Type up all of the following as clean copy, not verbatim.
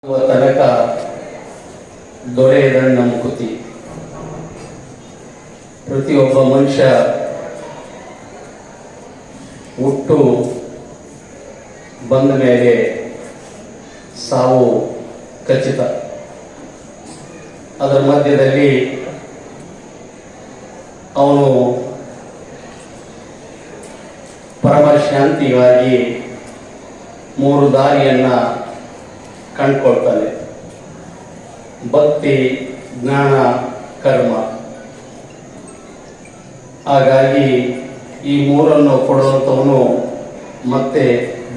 ತನಕ ದೊರೆಯದಣ್ಣ ಮುಕುತಿ. ಪ್ರತಿಯೊಬ್ಬ ಮನುಷ್ಯ ಹುಟ್ಟು ಬಂದ ಮೇಲೆ ಸಾವು ಖಚಿತ. ಅದರ ಮಧ್ಯದಲ್ಲಿ ಅವನು ಪರಮ ಶಾಂತಿಗಾಗಿ ಮೂರು ದಾರಿಯನ್ನ ಕಂಡುಕೊಳ್ತಾನೆ: ಭಕ್ತಿ, ಜ್ಞಾನ, ಕರ್ಮ. ಹಾಗಾಗಿ ಈ ಮೂರನ್ನು ಕೊಡುವಂಥವನು ಮತ್ತೆ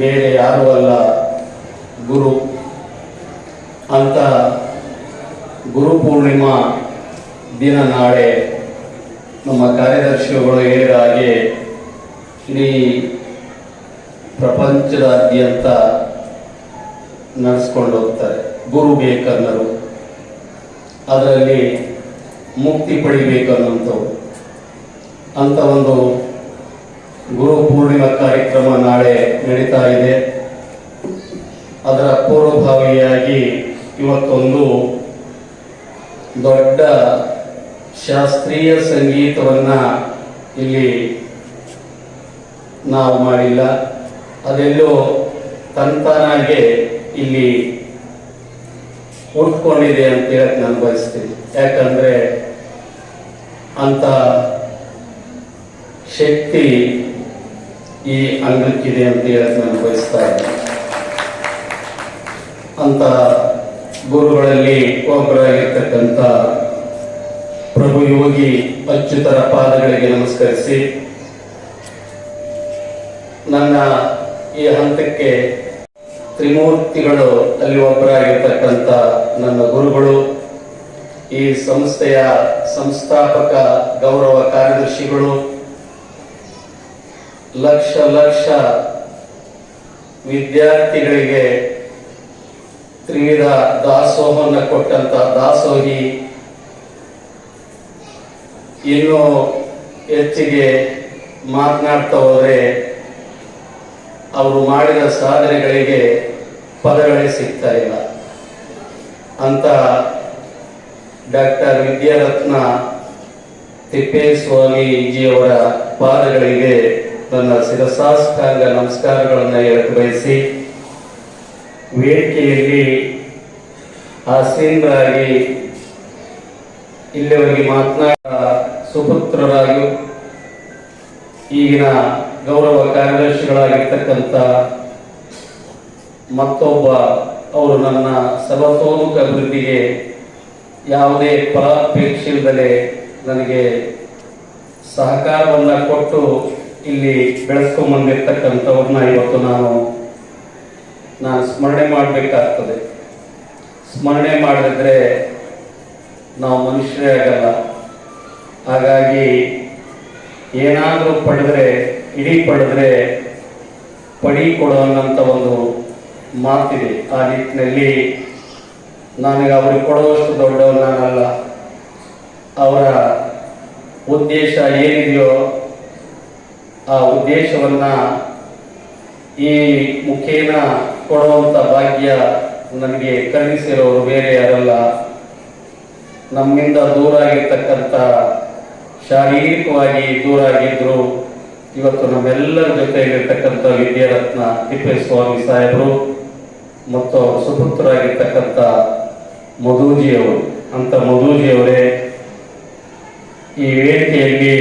ಬೇರೆ ಯಾರೂ ಅಲ್ಲ, ಗುರು. ಅಂತ ಗುರು ಪೂರ್ಣಿಮಾ ದಿನ ನಾಳೆ ನಮ್ಮ ಕಾರ್ಯದರ್ಶಿಗಳು ಹೇಳಿದ ಹಾಗೆ ಇಡೀ ಪ್ರಪಂಚದಾದ್ಯಂತ ನಡೆಸ್ಕೊಂಡು ಹೋಗ್ತಾರೆ. ಗುರು ಬೇಕನ್ನರು, ಅದರಲ್ಲಿ ಮುಕ್ತಿ ಪಡಿಬೇಕನ್ನೋಂಥವು. ಅಂತ ಒಂದು ಗುರು ಪೂರ್ಣಿಮಾ ಕಾರ್ಯಕ್ರಮ ನಾಳೆ ನಡೀತಾ ಇದೆ. ಅದರ ಪೂರ್ವಭಾವಿಯಾಗಿ ಇವತ್ತೊಂದು ದೊಡ್ಡ ಶಾಸ್ತ್ರೀಯ ಸಂಗೀತವನ್ನ ಇಲ್ಲಿ ನಾವು ಮಾಡಿಲ್ಲ. ಅದೆಲ್ಲೋ ತಂತಾನಾಗೆ ಇಲ್ಲಿ ಹುಟ್ಕೊಂಡಿದೆ ಅಂತ ಹೇಳಕ್ ನಾನು ಬಯಸ್ತೀನಿ. ಯಾಕಂದ್ರೆ ಅಂತ ಶಕ್ತಿ ಈ ಅಂಗಕ್ಕಿದೆ ಅಂತ ಹೇಳಕ್ ನಾನು ಬಯಸ್ತಾ ಇದ್ದೀನಿ. ಅಂತ ಗುರುಗಳಲ್ಲಿ ಒಬ್ಬರಾಗಿರ್ತಕ್ಕಂಥ ಪ್ರಭು ಯೋಗಿ ಅಚ್ಯುತರ ಪಾದಗಳಿಗೆ ನಮಸ್ಕರಿಸಿ, ನನ್ನ ಈ ಹಂತಕ್ಕೆ ತ್ರಿಮೂರ್ತಿಗಳು ಅಲ್ಲಿ ಒಬ್ಬರಾಗಿರ್ತಕ್ಕಂಥ ನನ್ನ ಗುರುಗಳು, ಈ ಸಂಸ್ಥೆಯ ಸಂಸ್ಥಾಪಕ ಗೌರವ ಕಾರ್ಯದರ್ಶಿಗಳು, ಲಕ್ಷ ಲಕ್ಷ ವಿದ್ಯಾರ್ಥಿಗಳಿಗೆ ತ್ರಿವಿಧ ದಾಸೋಹವನ್ನು ಕೊಟ್ಟಂತ ದಾಸೋಹಿ, ಇನ್ನೂ ಹೆಚ್ಚಿಗೆ ಮಾತನಾಡ್ತಾ ಹೋದರೆ ಅವರು ಮಾಡಿದ ಸಾಧನೆಗಳಿಗೆ ಪದಗಳೇ ಸಿಗ್ತಾ ಇಲ್ಲ. ಅಂತ ಡಾಕ್ಟರ್ ವಿದ್ಯಾರತ್ನ ತಿಪ್ಪೇಸ್ವಾಮೀಜಿಯವರ ಪಾದಗಳಿಗೆ ನನ್ನ ಶಿರಸಾಷ್ಟಾಂಗ ನಮಸ್ಕಾರಗಳನ್ನು ಹೇಳಕ್ಕೆ ಬಯಸಿ, ವೇದಿಕೆಯಲ್ಲಿ ಆಸೀನರಾಗಿ ಇಲ್ಲಿವರೆಗೆ ಮಾತನಾಡ ಸುಪುತ್ರರಾಗಿ ಈಗಿನ ಗೌರವ ಕಾರ್ಯದರ್ಶಿಗಳಾಗಿರ್ತಕ್ಕಂಥ ಮತ್ತೊಬ್ಬ ಅವರು ನನ್ನ ಸರ್ವತೋಮುಖ ಅಭಿವೃದ್ಧಿಗೆ ಯಾವುದೇ ಫಲಾಪೇಕ್ಷೆ ಇಲ್ಲದೆ ನನಗೆ ಸಹಕಾರವನ್ನು ಕೊಟ್ಟು ಇಲ್ಲಿ ಬೆಳೆಸ್ಕೊಂಡ್ಬಂದಿರ್ತಕ್ಕಂಥವ್ರನ್ನ ಇವತ್ತು ನಾನು ಸ್ಮರಣೆ ಮಾಡಬೇಕಾಗ್ತದೆ. ಸ್ಮರಣೆ ಮಾಡಿದ್ರೆ ನಾವು ಮನುಷ್ಯರೇ ಆಗಲ್ಲ. ಹಾಗಾಗಿ ಏನಾದರೂ ಪಡೆದ್ರೆ ಪಡಿ ಕೊಡು ಅನ್ನೋಂಥ ಒಂದು ಮಾತಿದೆ. ಆ ನಿಟ್ಟಿನಲ್ಲಿ ನನಗೆ ಅವ್ರಿಗೆ ಕೊಡುವಷ್ಟು ದೊಡ್ಡವನು ನಾನಲ್ಲ. ಅವರ ಉದ್ದೇಶ ಏನಿದೆಯೋ ಆ ಉದ್ದೇಶವನ್ನ ಈ ಮುಖೇನ ಕೊಡುವಂಥ ಭಾಗ್ಯ ನನಗೆ ಕರುಣಿಸಿರೋರು ಬೇರೆ ಯಾರಲ್ಲ, ನಮ್ಮಿಂದ ದೂರ ಆಗಿರ್ತಕ್ಕಂಥ, ಶಾರೀರಿಕವಾಗಿ ದೂರ ಆಗಿದ್ರು ಇವತ್ತು ನಮ್ಮೆಲ್ಲರ ಜೊತೆಯಲ್ಲಿರ್ತಕ್ಕಂಥ ವಿದ್ಯಾರತ್ನ ತಿಪ್ಪೇಸ್ವಾಮಿ ಸಾಹೇಬರು ಮತ್ತು ಸುಪುತ್ರರಾಗಿರ್ತಕ್ಕಂಥ ಮಧುಜಿಯವರು. ಅಂತ ಮಧುಜಿಯವರೇ ಈ ವೇದಿಕೆಯಲ್ಲಿ